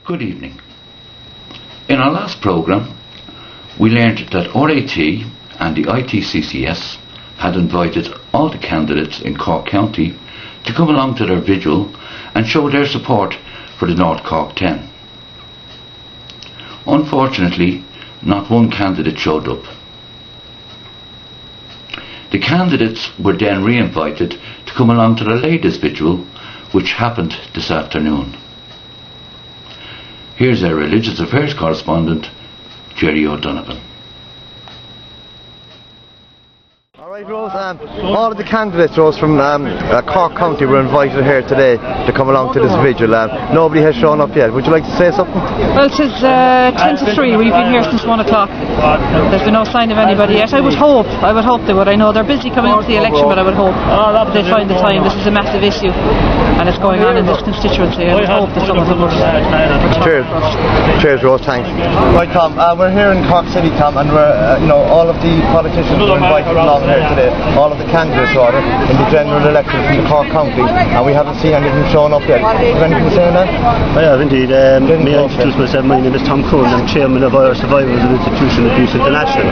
Good evening. In our last programme, we learned that RAT and the ITCCS had invited all the candidates in Cork County to come along to their vigil and show their support for the North Cork 10. Unfortunately, not one candidate showed up. The candidates were then re-invited to come along to the latest vigil, which happened this afternoon. Here's our religious affairs correspondent, Jerry O'Donovan. Alright, Rose, all of the candidates, Rose, from Cork County were invited here today to come along to this vigil. Nobody has shown up yet. Would you like to say something? Well, it is 10 to 3. We've been here since 1 o'clock. There's been no sign of anybody yet. I would hope they would. I know they're busy coming up to the election, but I would hope that they find the time. This is a massive issue, and it's going on in this constituency. I would hope that some of them would Cheers. Cheers, Rose, thanks. Right, Tom, we're here in Cork City, Tom, and we're, all of the politicians were invited along here today. All of the candidates rather in the general election from the Cork County, and we haven't seen anything showing up yet. Is there anything to say on that? I have indeed. May I introduce myself? My name is Tom Coon. I'm chairman of our Survivors of Institutional Abuse International.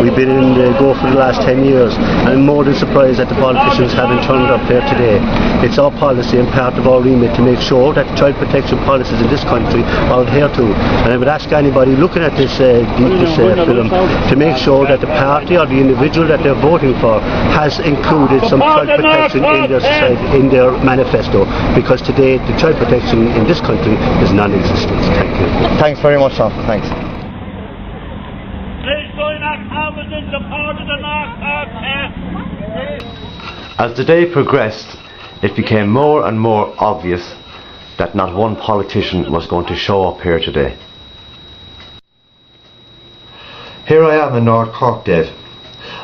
We've been in Go for the last 10 years, and I'm more than surprised that the politicians haven't turned up here today. It's our policy and part of our remit to make sure that child protection policies in this country are adhered to. And I would ask anybody looking at this film to make sure that the party or the individual that they're voting for has included some child protection in their society, in their manifesto, because today the child protection in this country is non-existent. Thank you. Thanks very much, Tom. Thanks. As the day progressed, it became more and more obvious that not one politician was going to show up here today. Here I am in North Cork, Dave.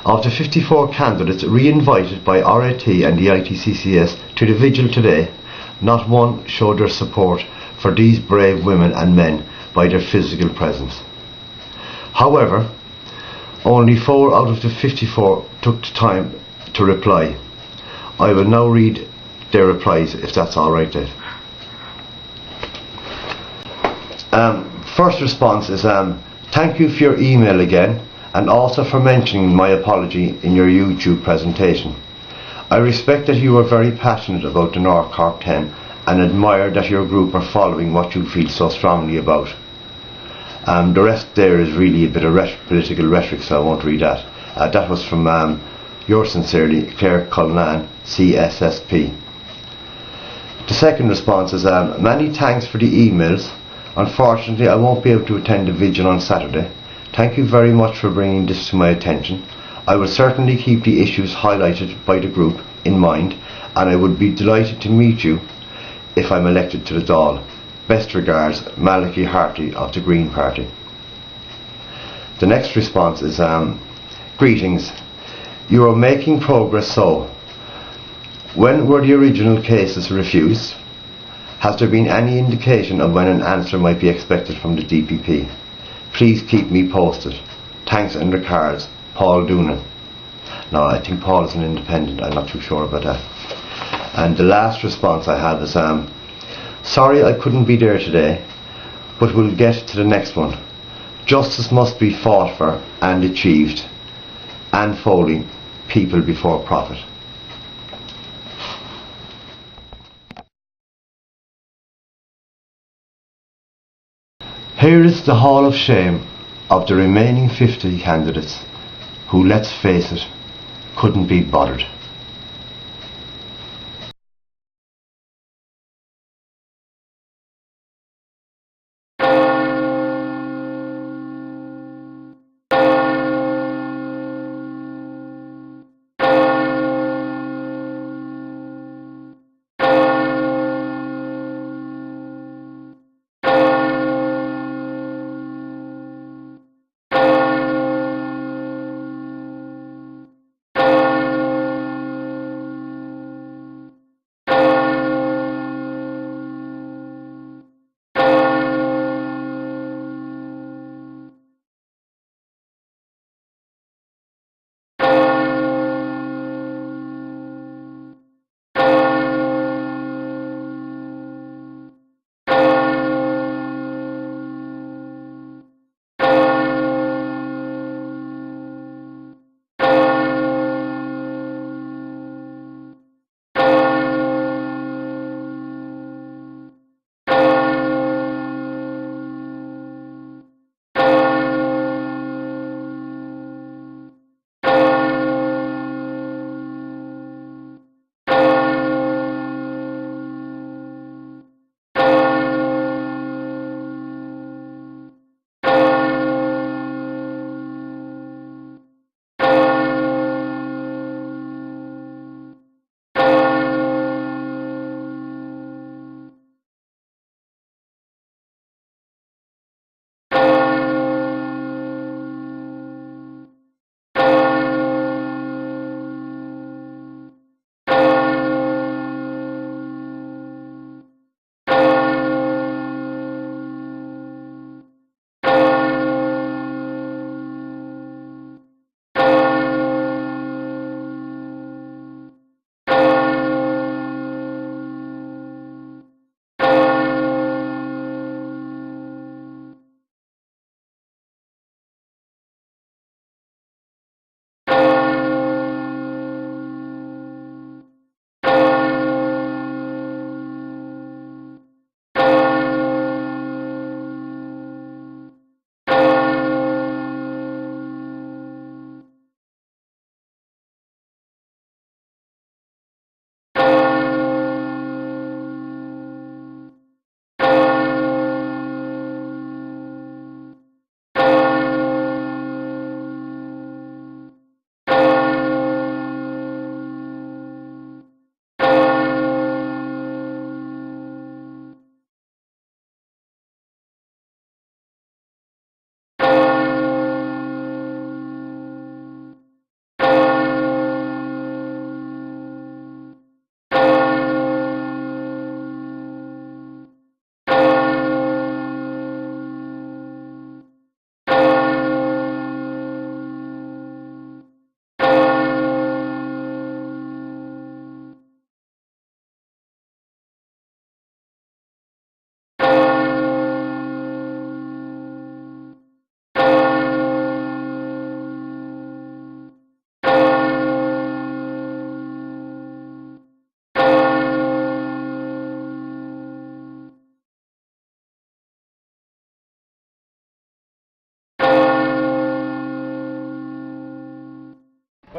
Of the 54 candidates re-invited by RAT and the ITCCS to the vigil today, not one showed their support for these brave women and men by their physical presence. However, only 4 out of the 54 took the time to reply. I will now read their replies, if that's alright, Dave. First response is, thank you for your email again, and also for mentioning my apology in your YouTube presentation. I respect that you are very passionate about the North Cork 10 and admire that your group are following what you feel so strongly about. The rest there is really a bit of political rhetoric, so I won't read that. That was from yours sincerely, Claire Cullinan, CSSP. The second response is, many thanks for the emails. Unfortunately, I won't be able to attend the vigil on Saturday. Thank you very much for bringing this to my attention. I will certainly keep the issues highlighted by the group in mind, and I would be delighted to meet you if I'm elected to the Dáil. Best regards, Malachy Harty of the Green Party. The next response is, greetings. You are making progress, so when were the original cases refused? Has there been any indication of when an answer might be expected from the DPP? Please keep me posted. Thanks and regards, Paul Doonan. Now, I think Paul is an independent. I'm not too sure about that. And the last response I have is, sorry I couldn't be there today, but we'll get to the next one. Justice must be fought for and achieved. Anne Foley, People Before Profit. Here is the Hall of Shame of the remaining 50 candidates who, let's face it, couldn't be bothered.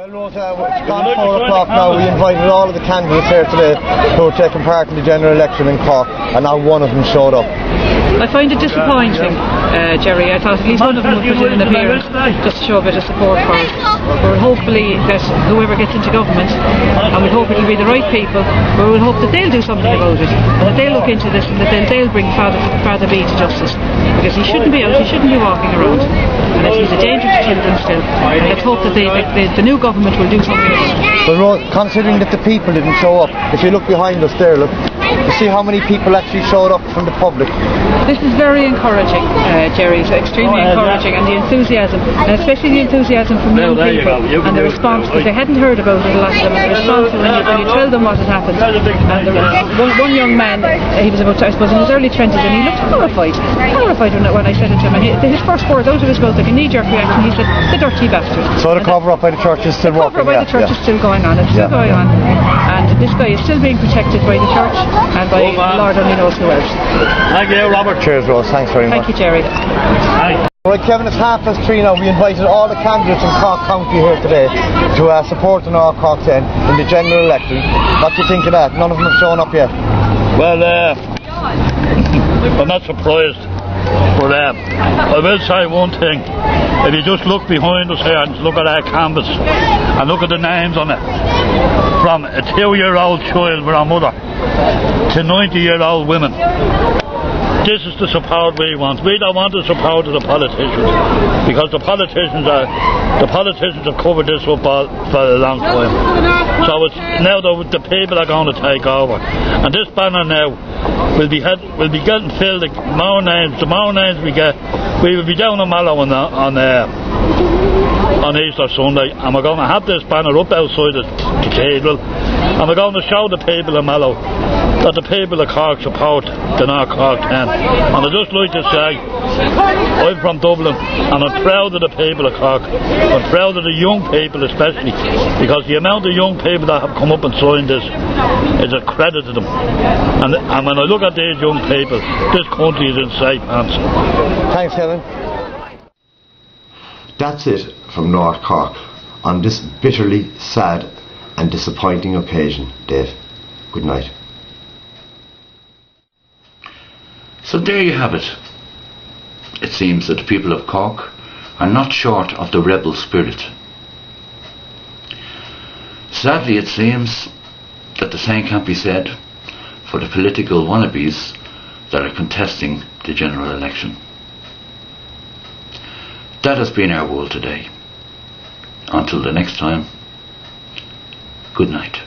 Well, Rota, it's gone 4 o'clock now. We invited all of the candidates here today who are taking part in the general election in Cork, and not one of them showed up. I find it disappointing, Jerry. I thought at least one of them would put in an appearance just to show a bit of support for us. We'll hopefully that whoever gets into government, and we hope it'll be the right people, but we'll hope that they'll do something about it, and that they'll look into this, and that they'll bring Father B to justice, because he shouldn't be out, he shouldn't be walking around, and he's a danger to children still. And let's hope that the new government will do something about it. But considering that the people didn't show up, if you look behind us there, look, you see how many people actually showed up from the public. This is very encouraging, Jerry. It's extremely encouraging, and the enthusiasm, and especially the enthusiasm from young people, and the response, because they hadn't heard about it, a lot of them, and the response when you tell them what had happened. And there was one young man, he was about, I suppose, in his early 20s, and he looked horrified when I said it to him, and his first words out of his mouth, like a knee-jerk reaction, he said, "The dirty bastard." So the cover-up by the church is still working? The cover-up by the church is still going on, it's still going on, and this guy is still being protected by the church, and by the Lord only knows who else. Thank you, Robert. Cheers, Rose. Thanks very much. Thank you, Jerry. Right, Kevin, it's 3:30 now. We invited all the candidates in Cork County here today to support the North Cork 10 in the general election. What do you think of that? None of them have shown up yet. Well, I'm not surprised, but I will say one thing. If you just look behind us here and look at our canvas and look at the names on it, from a 2-year-old child with our mother to 90-year-old women, this is the support we want. We don't want the support of the politicians, because the politicians have covered this up for a long time. So it's now the people are going to take over, and this banner now will be getting filled. The more names we get, we will be down in Mallow on Easter Sunday, and we're going to have this banner up outside the cathedral, and we're going to show the people of Mallow that the people of Cork support the North Cork 10. And I'd just like to say, I'm from Dublin, and I'm proud of the people of Cork. I'm proud of the young people especially, because the amount of young people that have come up and signed this is a credit to them. And when I look at these young people, this country is in safe hands. Thanks, Kevin. That's it from North Cork on this bitterly sad and disappointing occasion. Dave, good night. So there you have it. It seems that the people of Cork are not short of the rebel spirit. Sadly, it seems that the same can't be said for the political wannabes that are contesting the general election. That has been our world today. Until the next time, good night.